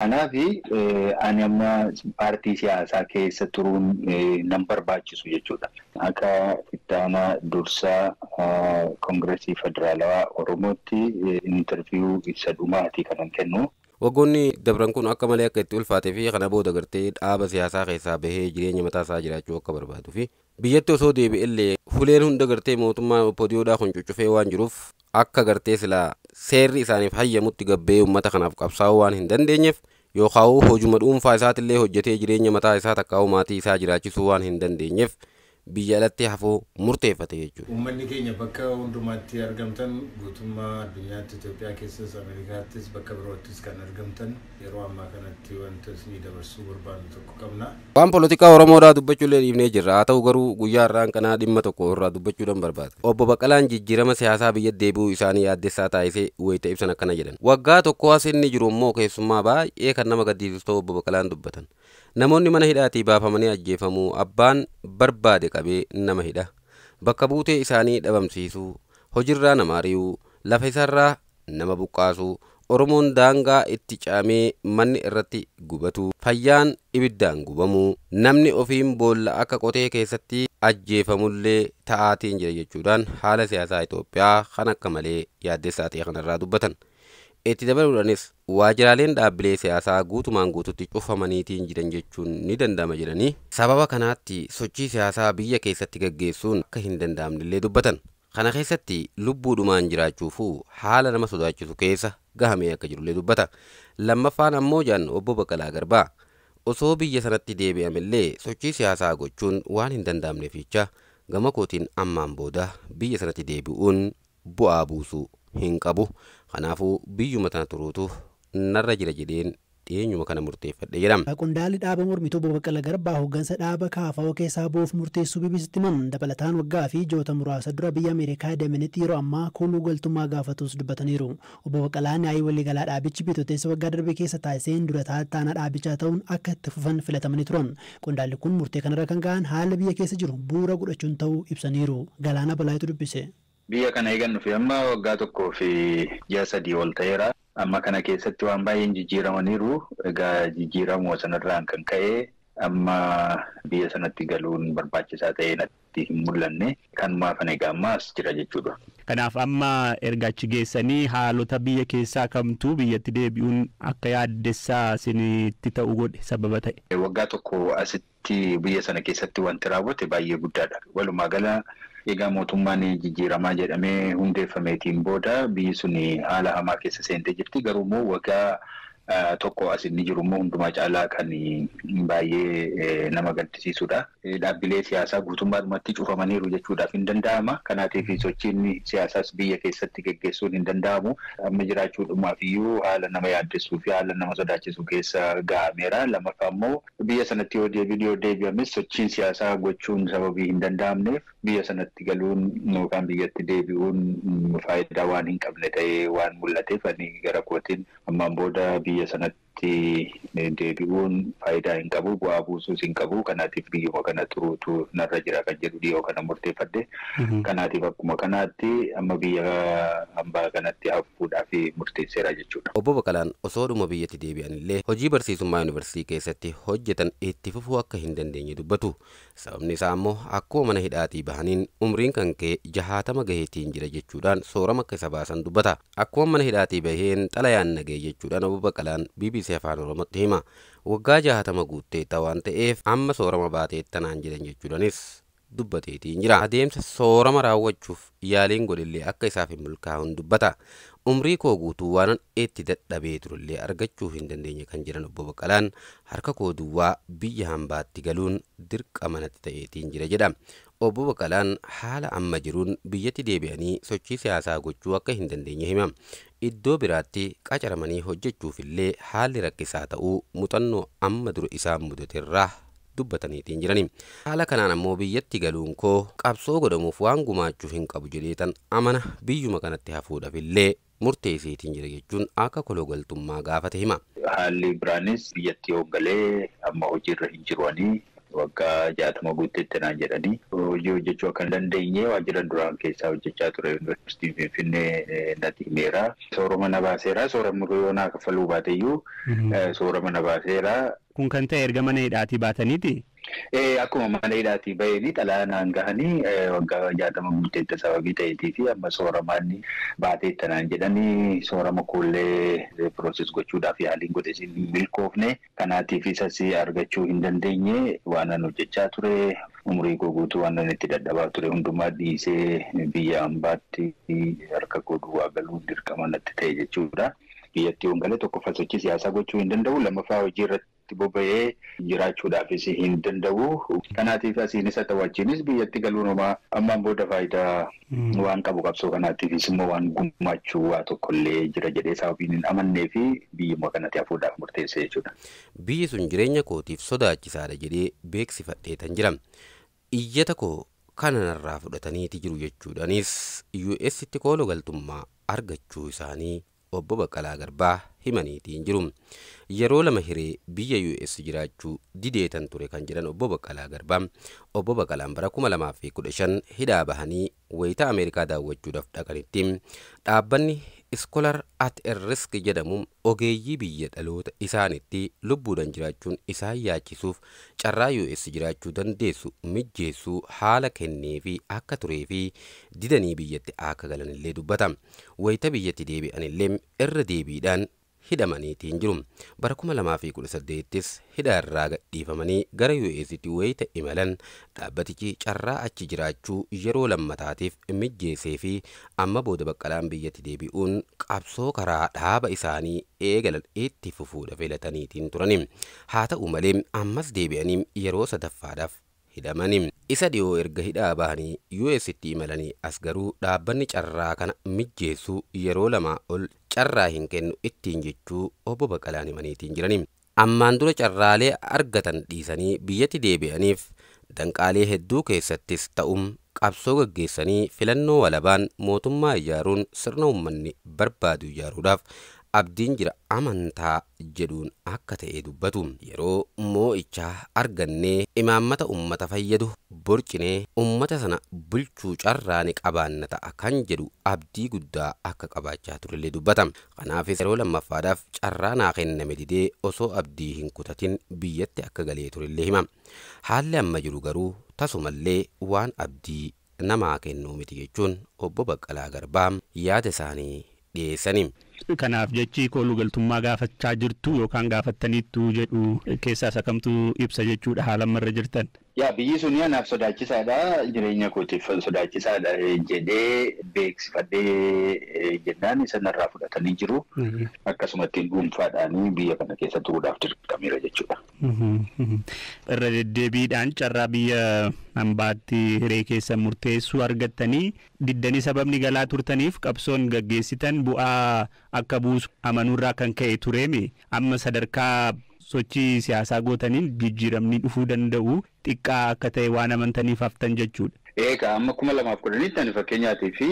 Kanaafi ani amma paartii siyaasaa keessa turuun nan barbaachisu jechuudha. Akka ittaanaa dursaa Koongireesii Federaalawaa Oromootti interviyuu isa dhumaati kanan kennu. Waggoonni dabran kun akka malee akka itti ulfaatee fi kana booda gartee dhaaba siyaasaa keessaa bahee jireenya mataa isaa jiraachuu akka barbaaduu fi biyyatti osoo deebi'ellee fuuleen hunda gartee mootummaa poodiyoodhaa kun cuccufee waan jiruuf akka gartee silaa seerri isaaniif hayyamutti gabbee uummata kanaaf qabsaa'uu waan hin dandeenyeef yookaan hojuma dhuunfaa isaatillee hojjetee jireenya mataa isaa takkaa'uu maatii isaa jiraachisuu waan hin dandeenyeef biyya alatti hafuu murteeffate jechuudha. Uummanni keenya bakka hundumaatti argamtan guutummaa addunyaatti Itoophiyaa keessas Ameerikaattis bakka biroottis kan argamtan yeroo ammaa kanatti wanta isinii dabarsuu barbaadnu tokko qabna. Waan poolitikaa Oromoodhaa dubbachuullee dhiifnee jirra. Haa ta'u garuu guyyaa irraan kanaa dhimma tokko irraa dubbachuudhaan barbaada. Obbo Baqqalaan jijjiirama siyaasaa biyya deebi'uu isaanii yaaddessaa taasisee wayita ibsan akkana jedhan. Waggaa tokko as inni jiru immoo keessummaa baay'ee kan nama gaddisiisu ta'uu Obbo Baqqalaan dubbatan. Namoonni mana hidhaatii baafamanii ajjeefamuu abbaan barbaade qabee nama hidha. Bakka buutee isaanii dhabamsiisuu, hojiirraa nama ari'uu, lafa isaarraa nama buqqaasuu, Oromoon daangaa itti caamee manni irratti gubatu, fayyaan ibiddaan gubamuu, namni ofiin boolla akka qotee keessatti ajjeefamullee ta'aatiin jira jechuudhaan haala siyaasaa Itoophiyaa kan akka malee yaaddessaa ta'e kanarraa dubbatan. Itti dabaluudhaanis waajjiraaleen dhaabbilee siyaasaa guutumaan guututti cufamaniitiin jiran jechuun ni danda'ama jedhanii sababa kanaatti sochii siyaasaa biyya keessatti gaggeessuun akka hin danda'amnellee dubbatan. Kana keessatti lubbuudhumaan jiraachuufuu haala nama sodaachisu keessa gahamee akka jirullee dubbata. Lammaffaan ammoo jaan Obbo Baqqalaa Garbaa osoo biyya sanatti deebi'amellee sochii siyaasaa gochuun waan hin danda'amneef jecha gama kootiin ammaan booda biyya sanatti deebi'uun bu'aa buusuu hin qabu. Kanaafuu biyyuma tana turuutu narra jira jedheen dhiyeenyuma kana murteeffadhe jedhama. Qondaalli dhaaba mormituu Obbo Baqqalaa Garbaa hooggansa dhaaba KFO keessaa bu'uuf murteessuu BBC'tti himan dabalataan waggaa fi ji'oota muraasa dura biyya Ameerikaa deemanitti yeroo ammaa kooluu galtummaa gaafatus dubbataniiru. Obbo Baqqalaan yaa'ii waliigalaa dhaabichi bitootessa waggaa darbe keessa taasiseen dura taa'aa dhaabichaa ta'uun akka itti fufan filatamanii turan. Qondaalli kun murtee kanarra kan ga'an haala biyya keessa jiru bu'uura godhachuun ta'uu ibsaniiru. Galaana Balaayitu dubbise. Biyya kana eegannu fi amma waggaa tokkoo fi ji'a sadii ol ta'eera. Amma kana keessatti waan baay'een jijjiiramaniiru. Egaa jijjiiramoo sanarraan kan ka'e amma biyya sanatti galuun barbaachisaa ta'ee natti hin mul'anne. Kanumaaf egaa ammaas jira jechuudha. Kanaaf amma erga achi geessanii haalota biyya keessaa kamtu biyyatti deebi'uun akka yaaddessaa isinitti ta'u godhe sababa ta'e. Waggaa tokko asitti biyya sana keessatti wanti raawwate baay'ee guddaadha. Walumaa gala egaa mootummaan jijjiiramaa jedhamee hundeeffameetiin booda biyyi sun haala hamaa keessa seentee jirti. Garuu immoo waggaa tokko as inni jiru immoo hundumaa caalaa kan baay'ee nama gaddisiisudha. Dhaabbilee siyaasaa guutummaadhumatti cufamaniiru jechuudhaaf hin danda'ama. Kanaatiif sochiin siyaasaas biyya keessatti geggeessuun hin danda'amu. Amma jiraachuudhumaaf iyyuu haala nama yaaddessuu fi haala nama sodaachisu keessa gahameera. Lammaffaa immoo biyya sanatti yoo deebi'ames sochiin siyaasaa gochuun sababii hin danda'amneef biyya sanatti galuun yookaan biyyatti deebi'uun faayidaa waan hin qabne ta'ee waan mul'ateef ani gara kootiin ammaan booda biyya sanatti deebi'uun faayidaa hin qabu, bu'aa buusuus hin qabu. Kanaatiif biyyuma kana turuutu narra jira kan jedhu dhiyoo kana murteeffadhe. Kanaatiif akkuma kanaatti amma biyya hambaa kanatti hafuudhaaf murteesseera jechuudha. Obbo Baqqalaan osoodhuma biyyatti deebi'anillee hojii barsiisummaa yuunivarsiitii keessatti hojjetan itti fufuu akka hin dandeenye dubbatu. Sababni isaa immoo akkuma mana hidhaatii bahaniin umriin kan ka'e 60 gaheetiin jira jechuudhaan soorama akka isa baasan dubbata. Akkuma mana hidhaatii baheen xalayaan nagee jechuudhaan Obbo Baqqalaan BBC Afaan Oromootti hima. Waggaa 60 guutteetta waan ta'eef amma soorama baateettanaan jedhan jechuudhaanis dubbateetiin jira. Adeemsa soorama raawwachuuf yaaliin godhillee akka isaaf hin milkaa'uun dubbata. Umrii koo guutuu waan itti dadhabee turellee argachuu hin dandeenye kan jiran Obbo Baqqalaan harka koo duwwaa biyya hambaatti galuun dirqama natti ta'eetiin jira jedha. Obbo Baqqalaan haala amma jiruun biyyatti deebi'anii sochii siyaasaa gochuu akka hin dandeenye hima. Iddoo biraatti qacaramanii hojjechuufillee haalli rakkisaa ta'uu muuxannoo amma dura isaan mudateerraa dubbataniitiin jirani. Haala kanaan ammoo biyyatti galuun koo qabsoo godhamuuf waan gumaachuu hin qabu jedheetan amana biyyuma kanatti hafuudhaafillee murteessiitiin jira jechuun akka kologaltummaa gaafate hima. Haalli biraanis biyyatti hooggalee amma hojiirra hin jiruanii waggaa 60 guuteetti naan jedhanii hojii hojjechuu akka hin dandeenye waajjira duraan keessaa hojjechaa ture yuunivarsiitii Finfinnee natti himeera. Soorama na baaseera. Soorama yoo naa kaffaluu baateyyuu soorama na baaseera. Kun kan ta'e erga mana hidhaatii baataniiti? Akkuma mana hidhaatii bahanii xalaanaan gahanii waggaa 60 guuteetta sababii ta'eetii fi amma sooramaan baateetta naan jedhanii soorama koollee pirooses gochuudhaaf yaaliin godhe isin milkoofne kanaatiif isas argachuu hin dandeenye waan an hojjechaa ture umurii koo guutuu waan an itti dadhabaa ture hundumaa dhiisee biyya ambaatti harka godhuu galuun dirqama natti ta'e jechuudha. Biyyatti hongalee tokkoffaa sochii siyaasaa gochuu hin danda'u lammaffaa hojii irratti boba'ee jiraachuudhaafis hin danda'u. Kanaatiif asiinis haa ta'u achiinis biyyatti galuun homaa ammaan booda faayidaa waan qabu qabsoo kanaatiifis immoo waan gumaachuu waa tokkollee jira jedhee sababiin hin amannee fi biyyuma kanatti hafuudhaaf murteesse jechuudha. Biyyi sun jireenya kootiif sodaachisaadha jedhee beeksifadheetan jira. Iyyata koo kanarraa fudhataniiti jiru jechuudhaanis US'tti kooluu galtummaa argachuu isaanii obbo Baqqalaa Garbaa himaniitiin jiru. Yeroo lama hiree biyya US jiraachuu dideetan ture kan jedhan obbo Baqqalaa Garbaa obbo Baqqalaan bara 2015 hidhaa bahanii wayita Ameerikaa daawwachuudhaaf dhaqanitti dhaabbanni Scholar at Risk jedhamu ogeeyyii biyya dhaloota isaanitti lubbuudhaan jiraachuun isaan yaachisuuf carraa US jiraachuu dandeessu mijjeessuu haala kennee fi akka turee fi didanii biyyatti akka galan illee dubbata. Wayita biyyatti deebi'an illee irra deebiidhaan hidhamaniitiin jiru. Bara 2018 hidhaa irraa gadhiifamanii gara US'tti wayita imalan dhaabbatichi carraa achi jiraachuu yeroo lammataatiif mijjeessee fi amma booda Baqqalaan biyyatti deebi'uun qabsoo karaa dhaaba isaanii eegalan itti fufuudha filataniitiin turani. Haa ta'u malee ammas deebi'anii yeroo sadaffaadhaaf hidhamani. Isa dhiyoo erga hidhaa bahanii US'tti imalanii as garuu dhaabbanni carraa kana mijjeessuu yeroo lama ol carraa hin kennu ittiin jechuu obbo Baqqalaan himaniitiin jirani. Ammaan dura carraalee argatan dhiisanii biyyatti deebi'aniif danqaalee hedduu keessattis ta'um qabsoo gaggeessanii filannoo walabaan mootummaa ijaaruun sirna uummanni barbaadu ijaaruudhaaf abdiin jira amantaa jedhuun akka ta'e dubbatu. Yeroo moo'ichaa argannee imaammata ummata fayyadu borcinee ummata sana bulchuu carraani qabaanna ta'a kan jedhu abdii guddaa akka qabaachaa turellee dubbata. Kanaafis yeroo lammaffaadhaaf carraa naa kenname didee osoo abdii hin kutatin biyyatti akka galee turellee hima. Haalli amma jiru garuu tasumallee waan abdii namaa kennuu miti jechuun obbo Baqqalaa Garbaa yaada isaanii dhiyeessani. Kanaaf jechi kooluu galtummaa gaafachaa jirtu yookaan gaafattaniittu jedhu keessaa isa kamtu ibsa jechuudha haala ammarra jirtan. Biyyi sun anaaf sodaachisaadha. Jireenya kootiif sodaachisaadha jedhee beeksifadhee jennaan sanarraa fudhatanii jiru. Akkasumatti dhuunfaadhaan biyya kana keessa turuudhaaf dirqameera jechuudha. Irra deddeebiidhaan carraa biyya ambaatti hiree keessa murteessuu argattanii diddanii sababni galaa turtaniif qabsoon gaggeessitan bu'aa akka buusu amanuurraa kan ka'e tureemi amma sadarkaa sochii siyaasaa gootaniin jijjiiramni dhufuu danda'u xiqqaa akka ta'e waan amantaniif haftan jechuudha. Amma 2010tti ani fakkeenyaatii fi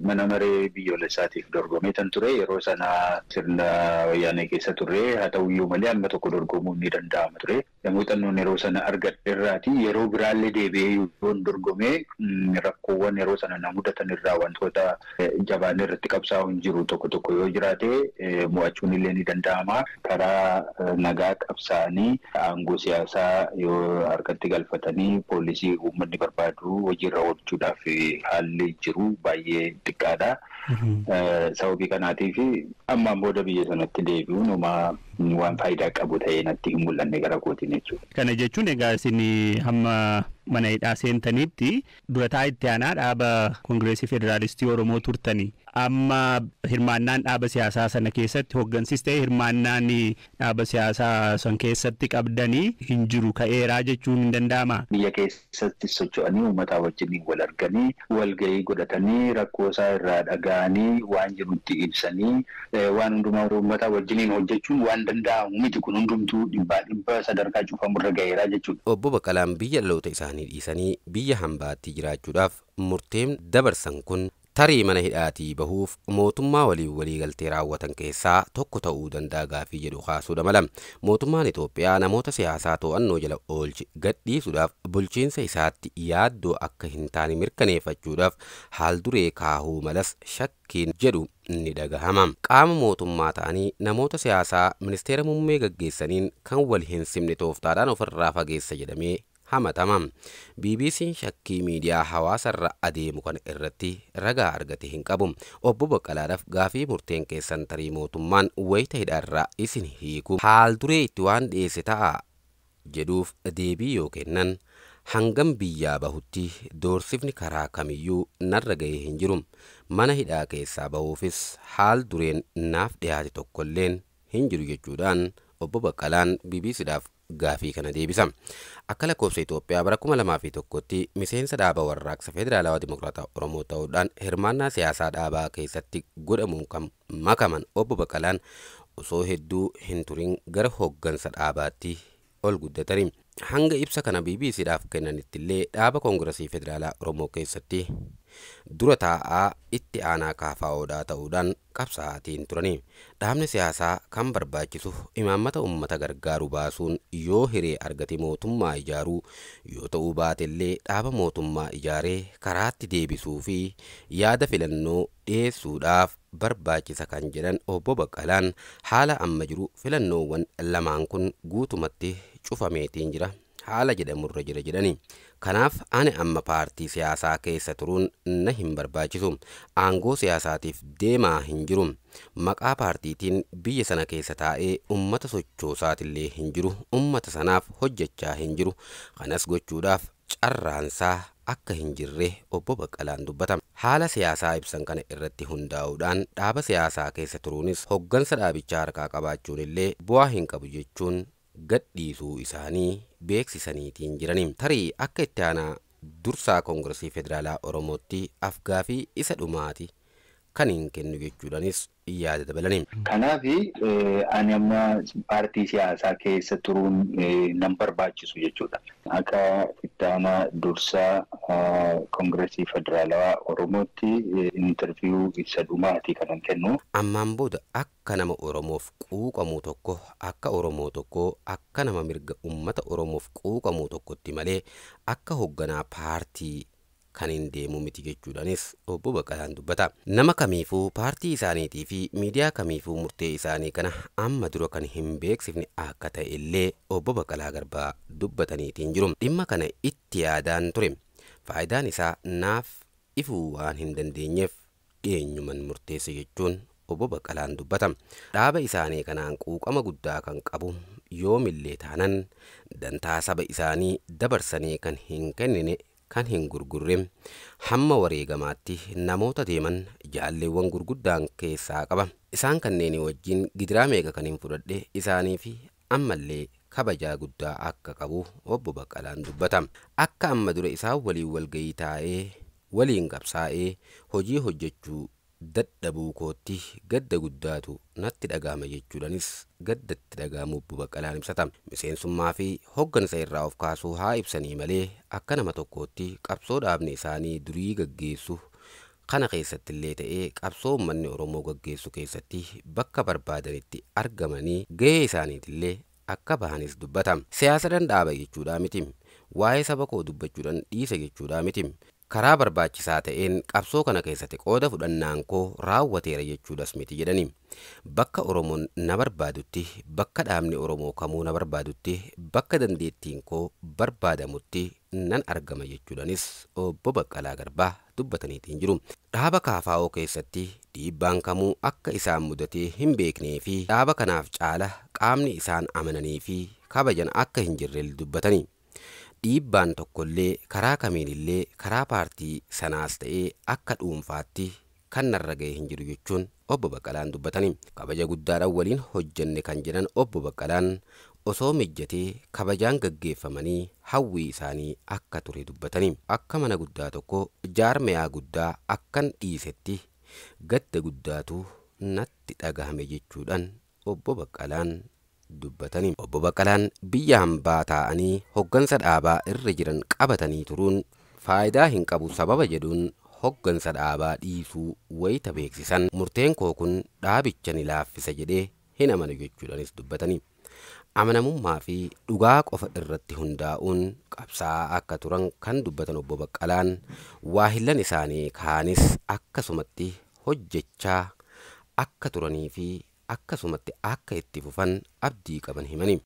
mana maree biyyoolessaatiif dorgomee tan ture yeroo sana sirna wayyaanee keessa turre haa ta'uyyuu malee amma tokko dorgomuun ni danda'ama ture. Muuxannoon yeroo sana argadhe irraati yeroo biraallee deebi'ee yoon dorgomee rakkoowwan yeroo sana na mudatan irraa wantoota jabaan irratti qabsaa'u hin jiru tokko tokko yoo jiraate mo'achuun illee ni danda'ama. Karaa nagaa qabsaa'anii aangoo siyaasaa yoo harkatti galfatanii poolisii uummanni barbaadu hojiirra oolchuudhaaf haalli jiru baay'ee xiqqaadha. Sababii kanaatiif ammaan booda biyya sanatti deebi'uun waan faayidaa qabu ta'ee natti hin mul'anne gara kootiin jechuudha. Kana jechuun egaa isin hamma mana hidhaa seentanitti durataa itti aanaa dhaaba Koongireesii Federaalistii Oromoo turtanii amma hirmaannaan dhaaba siyaasaa sana keessatti hooggansis ta'e hirmaannaan dhaaba siyaasaa san keessatti qabdanii hin jiru ka'eeraa jechuun hin danda'ama. Biyya keessatti socho'anii uummataa wajjin wal arganii walgahii godhatanii rakkoo isaa irraa dhaga'anii waan jirutti ibsanii waan hundumaa uummataa wajjiniin hojjechuun waan danda'amu miti kun hundumtuu dhibba sadarkaa cufamurra ga'eeraa jechuudha. Obbo Baqqalaan biyya dhaloota isaanii dhiisanii biyya hambaatti jiraachuudhaaf murteen dabarsan kun tarii mana hidhaatii bahuuf mootummaa waliigaltee raawwatan keessaa tokko ta'uu danda'a gaafii jedhu kaasuudha mala. Mootummaan Itoophiyaa namoota siyaasaa to'annoo jala oolchi gadhiisuudhaaf bulchiinsa isaatti yaaddoo akka hin taane mirkaneeffachuudhaaf haal duree kaahuu malas shakkiin jedhu ni dhagahama. Qaama mootummaa ta'anii namoota siyaasaa ministeera muummee gaggeessaniin kan wal hin simne tooftaadhaan ofirraa fageessa jedhamee hamatama. BBC'n shakkii miidiyaa hawaasarra adeemu kana irratti ragaa argate hin qabu. Obbo Baqqalaadhaaf gaafii murteen keessan tarii mootummaan wayita hidhaarraa isin hiiku haal duree itti waan dhiyeesse ta'a jedhuuf deebii yoo kennan hangam biyyaa bahutti doorsifni karaa kamiyyuu narra ga'ee hin jiru. Mana hidhaa keessaa bahuufis haal dureen naaf dhiyaate tokkolleen hin jiru jechuudhaan Obbo Baqqalaan BBCdhaaf gaafii kana deebisa. Akka lakkoofsa Itoophiyaa bara 2001tti miseensa dhaaba warraaqsa Federaalawaa Dimokiraataa Oromoo ta'uudhaan hirmaannaa siyaasaa dhaabaa keessatti godhamuun kan makaman Obbo Baqqalaan osoo hedduu hin turin gara hooggansa dhaabaatti ol guddatani. Hanga ibsa kana BBCdhaaf kennanitti illee dhaaba Koongiresii Federaalaa Oromoo keessatti dura taa'aa itti aanaa KFO'dhaa ta'uudhaan qabsaa'aatiin turani. Dhaabni siyaasaa kan barbaachisu imaammata uummata gargaaru baasuun yoo hiree argate mootummaa ijaaruu yoo ta'uu baate illee dhaaba mootummaa ijaaree karaatti deebisuu fi yaada filannoo dhiyeessuudhaaf barbaachisa kan jedhan Obbo Baqqalaan haala amma jiru filannoowwan lamaan kun guutumatti cufameetiin jira haala jedhamurra jira jedhani. Kanaaf ani amma paartii siyaasaa keessa turuun na hin barbaachisu. Aangoo siyaasaatiif deemaa hin jiru. Maqaa paartiitiin biyya sana keessa taa'ee ummata sochoosaatillee hin jiru. Ummata sanaaf hojjechaa hin jiru. Kanas gochuudhaaf carraansaa akka hin jirre Obbo Baqqalaan dubbata. Haala siyaasaa ibsan kana irratti hundaa'uudhaan dhaaba siyaasaa keessa turuunis hoggansa dhaabichaa harkaa qabaachuun illee bu'aa hin qabu jechuun gadhiisuu isaanii beeksisaniitiin jiranii. Tarii akka itti aanaa dursaa Koongiresii Federaalaa Oromootti afgaafii isa dhumaati kan hin kennu jechuudhaanis yaada dabalanii. Kanaaf ani amma paartii siyaasaa keessa turuun nan barbaachisu jechuudha. Akka itti aanaa dursaa Koongiresii Federaalaa Oromootti intarviiyuu isa dhumaati kan kennu. Ammaan booda akka nama Oromoof quuqamu tokko akka Oromoo tokko akka nama mirga uummata Oromoof quuqamu tokkotti malee akka hoogganaa paartii kan hin deemu miti jechuudhaanis Obbo Baqqalaan dubbata. Nama kamiifuu paartii isaaniitii fi miidiyaa kamiifuu murtee isaanii kana amma dura kan hin beeksifne akka ta'e illee Obbo Baqqalaa Garbaa dubbataniitiin jiru. Dhimma kana itti yaadaan ture. Faayidaan isaa naaf ifuu waan hin dandeenyeef dhiyeenyuman murteesse jechuun Obbo Baqqalaan dubbata. Dhaaba isaanii kanaan quuqama guddaa kan qabu yoomillee taanan dantaa saba isaanii dabarsanii kan hin kennine kan hin gurgurre hamma wareegamaatti namoota deeman jaalleewwan gurguddaan keessaa qaba. Isaan kanneen wajjin gidiraa meeqa kan hin fudhadhe isaanii fi ammallee kabajaa guddaa akka qabu Obbo Baqqalaan dubbata. Akka amma dura isaan waliin walgayii taa'ee waliin qabsaa'ee hojii hojjechuu dadhabuu kootti gadda guddaatu natti dhagahama jechuudhaanis gaddatti dhagahamu Obbo Baqqalaan ibsata. Miseensummaa fi hoggansa irraa of kaasuu haa ibsanii malee akka nama tokkootti qabsoo dhaabni isaanii durii gaggeessu kana keessatti illee ta'ee qabsoo uummanni Oromoo gaggeessu keessatti bakka barbaadanitti argamanii gahee isaaniitillee akka bahanis dubbata. Siyaasa dandhaaba jechuudhaa miti. Waa'ee saba koo dubbachuudhaan dhiisa jechuudhaa miti. Karaa barbaachisaa ta'een qabsoo kana keessatti qooda fudhannaan koo raawwateera jechuudhas miti jedhani. Bakka Oromoon na barbaadutti, bakka dhaabni Oromoo kamuu na barbaadutti, bakka dandeettiin koo barbaadamutti nan argama jechuudhaanis Obbo Baqqalaa Garbaa dubbataniitiin jiru. Dhaaba KFO keessatti dhiibbaan kamuu akka isaan mudatee hin beeknee fi dhaaba kanaaf caala qaamni isaan amananii fi kabajan akka hin jirre dubbatani. Dhiibbaan tokkollee karaa kamiinillee karaa paartii sanaas ta'ee akka dhuunfaatti kan narra ga'e hin jiru jechuun Obbo Baqqalaan dubbatanii. Kabaja guddaadhaan waliin hojjenne kan jedhan Obbo Baqqalaan osoo mijjatee kabajaan gaggeeffamanii hawwii isaanii akka ture dubbatanii. Akka mana guddaa tokko jaarmayaa guddaa akkan dhiisetti gadda guddaatu natti dhagahame jechuudhaan Obbo Baqqalaan dubbatanii. Obbo Baqqalaan biyya hambaa taa'anii hoggansa dhaabaa irra jiran qabatanii turuun faayidaa hin qabu sababa jedhuun hoggansa dhaabaa dhiisuu wayita beeksisan murteen koo kun dhaabicha ni laaffisa jedhee hin amanu jechuudhaanis dubbatanii. Amanamummaa fi dhugaa qofa irratti hundaa'uun qabsaa'aa akka turan kan dubbatan obbo Baqqalaan waahillan isaanii kaanis akkasumatti hojjechaa akka turanii fi akkasumatti akka itti fufan abdii qaban himanii.